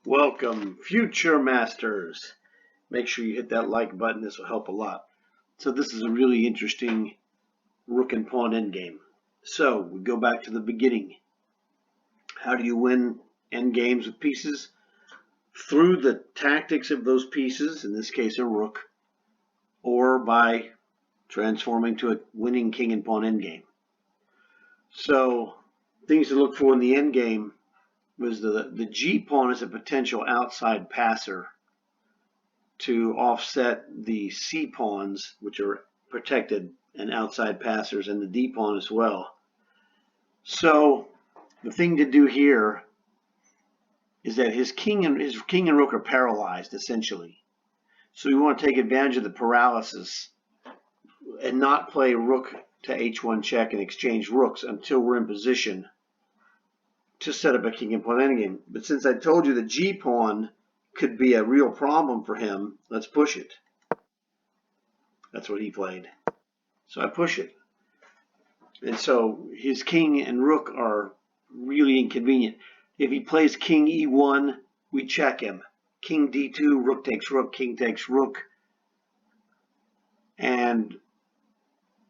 Welcome, future masters. Make sure you hit that like button. This will help a lot. So this is a really interesting rook and pawn endgame. So we go back to the beginning. How do you win endgames with pieces? Through the tactics of those pieces, in this case a rook, or by transforming to a winning king and pawn endgame. So things to look for in the endgame was the G pawn is a potential outside passer to offset the C pawns, which are protected and outside passers, and the D pawn as well. So the thing to do here is that his king and rook are paralyzed essentially. So you want to take advantage of the paralysis and not play rook to h1 check and exchange rooks until we're in position to set up a king and pawn endgame. But since I told you the G pawn could be a real problem for him, let's push it. That's what he played. So I push it. And so his king and rook are really inconvenient. If he plays king e1, we check him. King d2, rook takes rook, king takes rook. And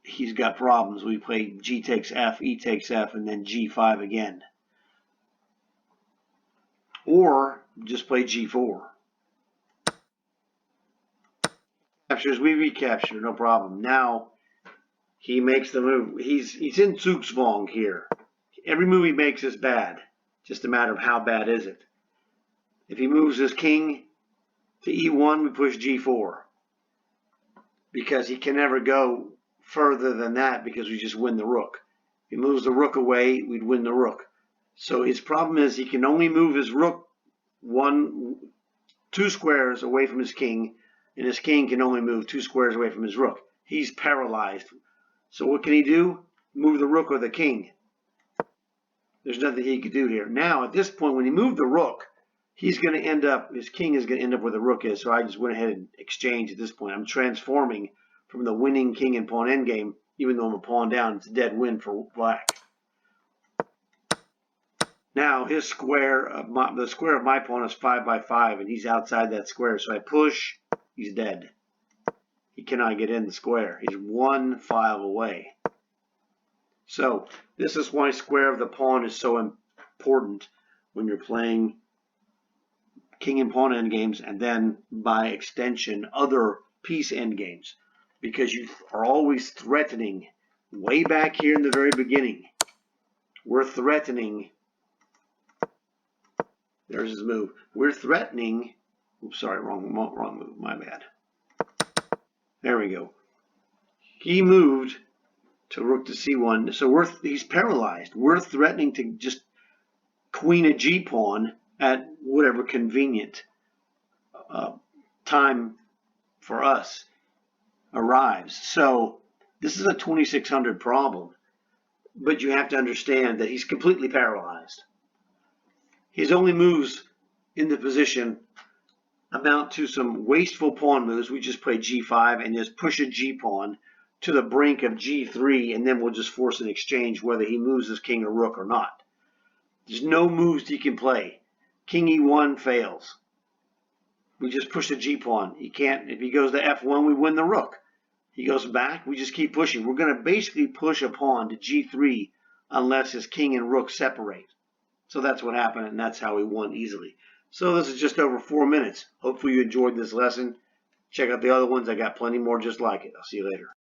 he's got problems. We play g takes f, e takes f, and then g5 again. Or just play g4. Captures, we recapture, no problem. Now he makes the move. He's in Zugzwang here. Every move he makes is bad. Just a matter of how bad is it. If he moves his king to e1, we push g4. Because he can never go further than that because we just win the rook. If he moves the rook away, we'd win the rook. So his problem is he can only move his rook 2 squares away from his king, and his king can only move 2 squares away from his rook. He's paralyzed. So what can he do? Move the rook or the king. There's nothing he could do here. Now, at this point, when he moved the rook, he's going to end up, his king is going to end up where the rook is. So I just went ahead and exchanged at this point. I'm transforming from the winning king and pawn endgame, even though I'm a pawn down. It's a dead win for black. Now his square, the square of my pawn is 5 by 5, and he's outside that square. So I push, he's dead. He cannot get in the square. He's 1 file away. So this is why square of the pawn is so important when you're playing king and pawn endgames, and then by extension other piece endgames, because you are always threatening. Way back here in the very beginning, we're threatening. There's his move. We're threatening. Oops, sorry, wrong move. My bad. There we go. He moved to rook to c1, so he's paralyzed. We're threatening to just queen a g pawn at whatever convenient time for us arrives. So this is a 2600 problem, but you have to understand that he's completely paralyzed. His only moves in the position amount to some wasteful pawn moves. We just play g5 and just push a g pawn to the brink of g3, and then we'll just force an exchange whether he moves his king or rook or not. There's no moves he can play. King e1 fails. We just push the g pawn. He can't. If he goes to f1, we win the rook. He goes back, we just keep pushing. We're going to basically push a pawn to g3 unless his king and rook separate. So that's what happened, and that's how he won easily. So this is just over 4 minutes. Hopefully you enjoyed this lesson. Check out the other ones. I got plenty more just like it. I'll see you later.